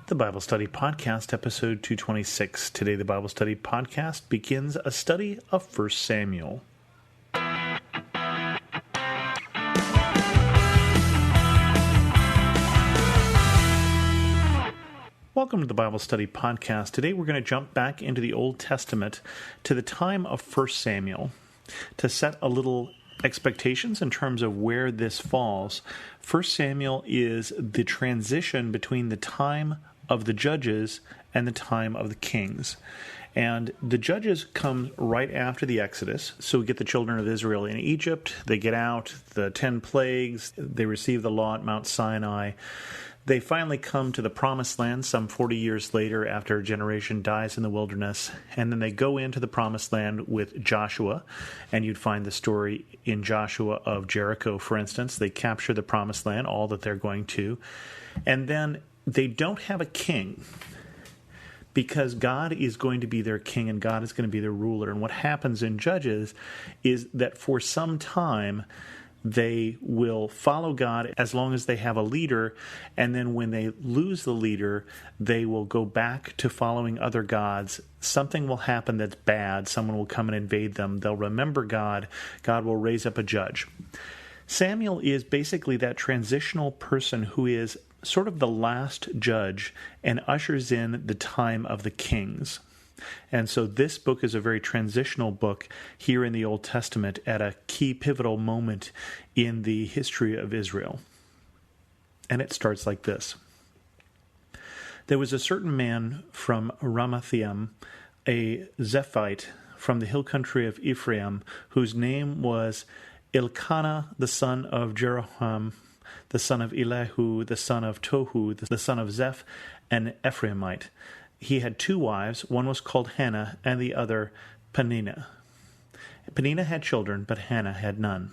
The Bible Study Podcast, episode 226. Today, the Bible Study Podcast begins a study of 1 Samuel. Welcome to the Bible Study Podcast. Today, we're going to jump back into the Old Testament to the time of 1 Samuel to set a little expectations in terms of where this falls. 1 Samuel is the transition between the time of the judges and the time of the kings. And the judges come right after the Exodus. So we get the children of Israel in Egypt. They get out, the 10 plagues. They receive the law at Mount Sinai. They finally come to the Promised Land some 40 years later after a generation dies in the wilderness. And then they go into the Promised Land with Joshua. And you'd find the story in Joshua of Jericho, for instance. They capture the Promised Land, all that they're going to. And then they don't have a king because God is going to be their king and God is going to be their ruler. And what happens in Judges is that for some time they will follow God as long as they have a leader, and then when they lose the leader, they will go back to following other gods. Something will happen that's bad. Someone will come and invade them. They'll remember God. God will raise up a judge. Samuel is basically that transitional person who is sort of the last judge and ushers in the time of the kings. And so this book is a very transitional book here in the Old Testament at a key pivotal moment in the history of Israel. And it starts like this. There was a certain man from Ramathaim, a Zephite from the hill country of Ephraim, whose name was Elkanah, the son of Jeroham, the son of Elihu, the son of Tohu, the son of Zeph, an Ephraimite. He had 2 wives. One was called Hannah, and the other Peninnah. Peninnah had children, but Hannah had none.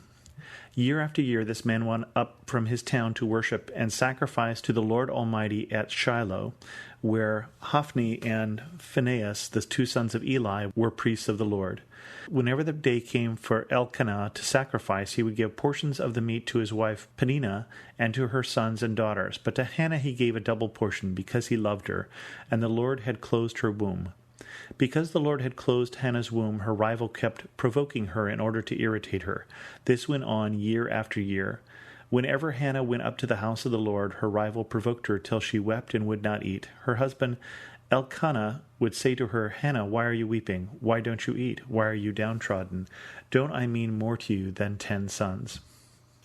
Year after year, this man went up from his town to worship and sacrifice to the Lord Almighty at Shiloh, where Hophni and Phinehas, the 2 sons of Eli, were priests of the Lord. Whenever the day came for Elkanah to sacrifice, he would give portions of the meat to his wife Peninnah and to her sons and daughters. But to Hannah he gave a double portion, because he loved her, and the Lord had closed her womb. Because the Lord had closed Hannah's womb, her rival kept provoking her in order to irritate her. This went on year after year. Whenever Hannah went up to the house of the Lord, her rival provoked her till she wept and would not eat. Her husband Elkanah would say to her, "Hannah, why are you weeping? Why don't you eat? Why are you downtrodden? Don't I mean more to you than 10 sons?"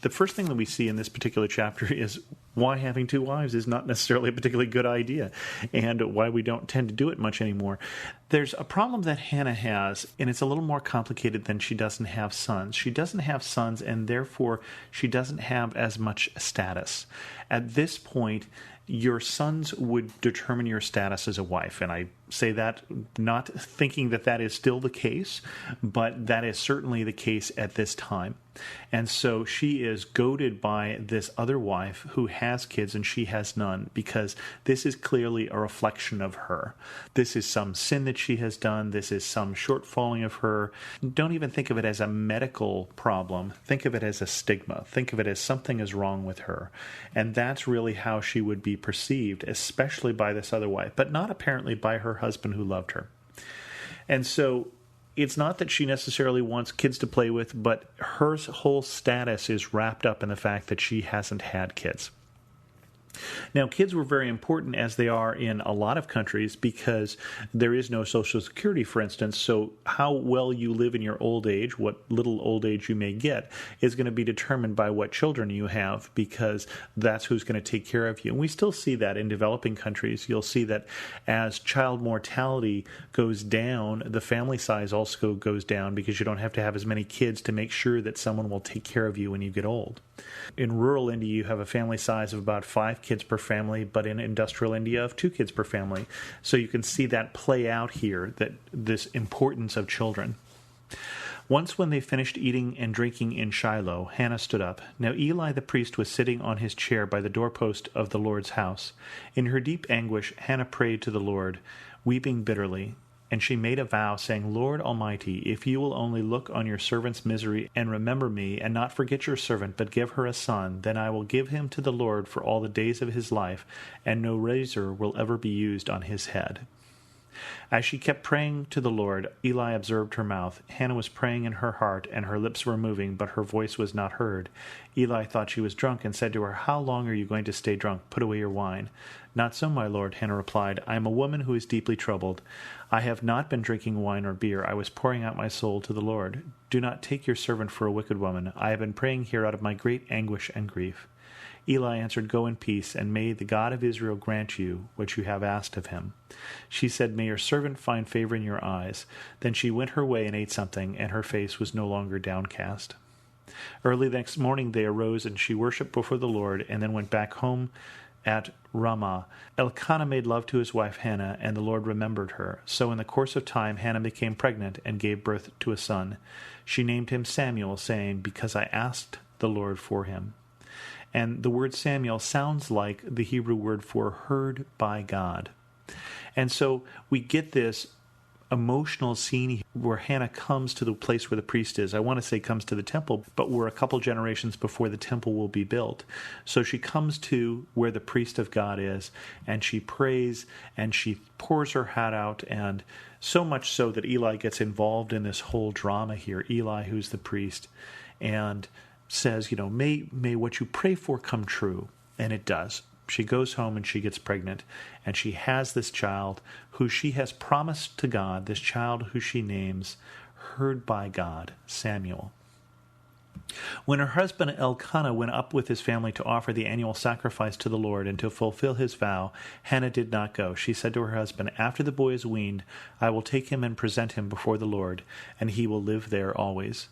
The first thing that we see in this particular chapter is why having 2 wives is not necessarily a particularly good idea, and why we don't tend to do it much anymore. There's a problem that Hannah has, and it's a little more complicated than she doesn't have sons. She doesn't have sons, and therefore she doesn't have as much status. At this point, your sons would determine your status as a wife, and I say that not thinking that that is still the case, but that is certainly the case at this time. And so she is goaded by this other wife who has kids and she has none, because this is clearly a reflection of her. This is some sin that she has done. This is some shortfalling of her. Don't even think of it as a medical problem. Think of it as a stigma. Think of it as something is wrong with her. And that's really how she would be perceived, especially by this other wife, but not apparently by her husband who loved her. And so it's not that she necessarily wants kids to play with, but her whole status is wrapped up in the fact that she hasn't had kids. Now, kids were very important, as they are in a lot of countries, because there is no Social Security, for instance. So how well you live in your old age, what little old age you may get, is going to be determined by what children you have, because that's who's going to take care of you. And we still see that in developing countries. You'll see that as child mortality goes down, the family size also goes down, because you don't have to have as many kids to make sure that someone will take care of you when you get old. In rural India, you have a family size of about 5 kids per family, but in industrial India of 2 kids per family. So you can see that play out here, that this importance of children. Once when they finished eating and drinking in Shiloh, Hannah stood up. Now Eli the priest was sitting on his chair by the doorpost of the Lord's house. In her deep anguish, Hannah prayed to the Lord, weeping bitterly. And she made a vow, saying, Lord Almighty, if you will only look on your servant's misery and remember me, and not forget your servant, but give her a son, then I will give him to the Lord for all the days of his life, and no razor will ever be used on his head. As she kept praying to the Lord, Eli observed her mouth. Hannah was praying in her heart, and her lips were moving, but her voice was not heard. Eli thought she was drunk, and said to her, How long are you going to stay drunk? Put away your wine. Not so, my lord, Hannah replied. I am a woman who is deeply troubled. I have not been drinking wine or beer. I was pouring out my soul to the Lord. Do not take your servant for a wicked woman. I have been praying here out of my great anguish and grief. Eli answered, Go in peace, and may the God of Israel grant you what you have asked of him. She said, May your servant find favor in your eyes. Then she went her way and ate something, and her face was no longer downcast. Early the next morning they arose, and she worshipped before the Lord, and then went back home at Ramah. Elkanah made love to his wife Hannah, and the Lord remembered her. So in the course of time Hannah became pregnant and gave birth to a son. She named him Samuel, saying, Because I asked the Lord for him. And the word Samuel sounds like the Hebrew word for heard by God. And so we get this emotional scene where Hannah comes to the place where the priest is. I want to say comes to the temple, but we're a couple generations before the temple will be built. So she comes to where the priest of God is, and she prays, and she pours her heart out, and so much so that Eli gets involved in this whole drama here. Eli, who's the priest, and says, may what you pray for come true. And it does. She goes home and she gets pregnant, and she has this child who she has promised to God, this child who she names heard by God, Samuel. When her husband Elkanah went up with his family to offer the annual sacrifice to the Lord and to fulfill his vow, Hannah did not go. She said to her husband, After the boy is weaned, I will take him and present him before the Lord, and he will live there always.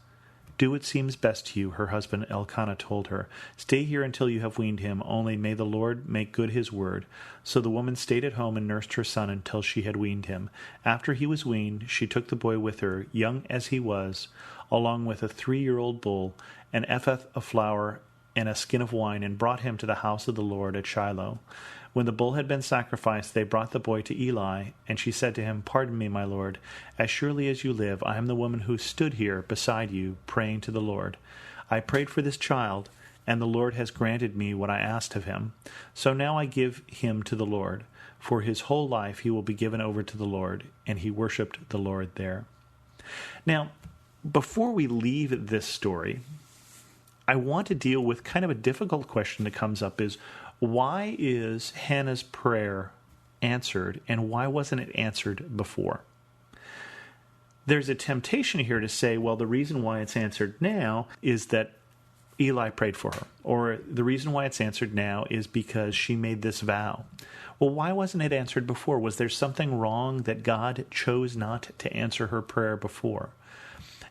Do what seems best to you, her husband Elkanah told her. Stay here until you have weaned him, only may the Lord make good his word. So the woman stayed at home and nursed her son until she had weaned him. After he was weaned, she took the boy with her, young as he was, along with a 3-year-old bull, an ephah of flour, and a skin of wine, and brought him to the house of the Lord at Shiloh. When the bull had been sacrificed, they brought the boy to Eli, and she said to him, Pardon me, my lord. As surely as you live, I am the woman who stood here beside you, praying to the Lord. I prayed for this child, and the Lord has granted me what I asked of him. So now I give him to the Lord. For his whole life he will be given over to the Lord. And he worshipped the Lord there. Now, before we leave this story, I want to deal with kind of a difficult question that comes up is, why is Hannah's prayer answered, and why wasn't it answered before? There's a temptation here to say, well, the reason why it's answered now is that Eli prayed for her, or the reason why it's answered now is because she made this vow. Well, why wasn't it answered before? Was there something wrong that God chose not to answer her prayer before?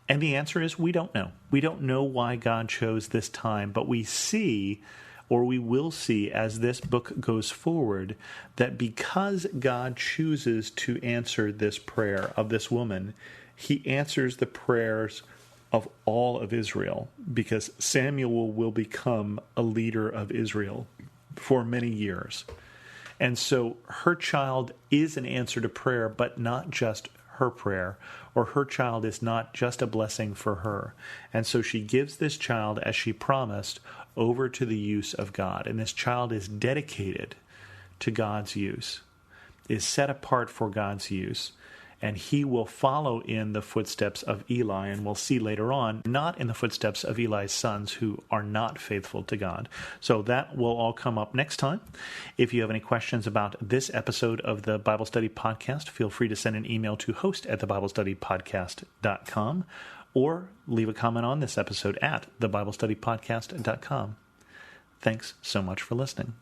And the answer is we don't know. We don't know why God chose this time, but we see, or we will see as this book goes forward, that because God chooses to answer this prayer of this woman, he answers the prayers of all of Israel, because Samuel will become a leader of Israel for many years. And so her child is an answer to prayer, but not just her prayer, or her child is not just a blessing for her. And so she gives this child, as she promised, over to the use of God. And this child is dedicated to God's use, is set apart for God's use. And he will follow in the footsteps of Eli, and we'll see later on, not in the footsteps of Eli's sons who are not faithful to God. So that will all come up next time. If you have any questions about this episode of the Bible Study Podcast, feel free to send an email to host@thebiblestudypodcast.com or leave a comment on this episode at thebiblestudypodcast.com. Thanks so much for listening.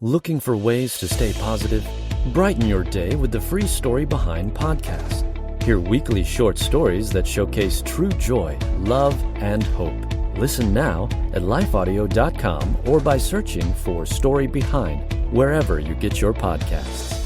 Looking for ways to stay positive? Brighten your day with the Free Story Behind podcast. Hear weekly short stories that showcase true joy, love, and hope. Listen now at lifeaudio.com or by searching for Story Behind wherever you get your podcasts.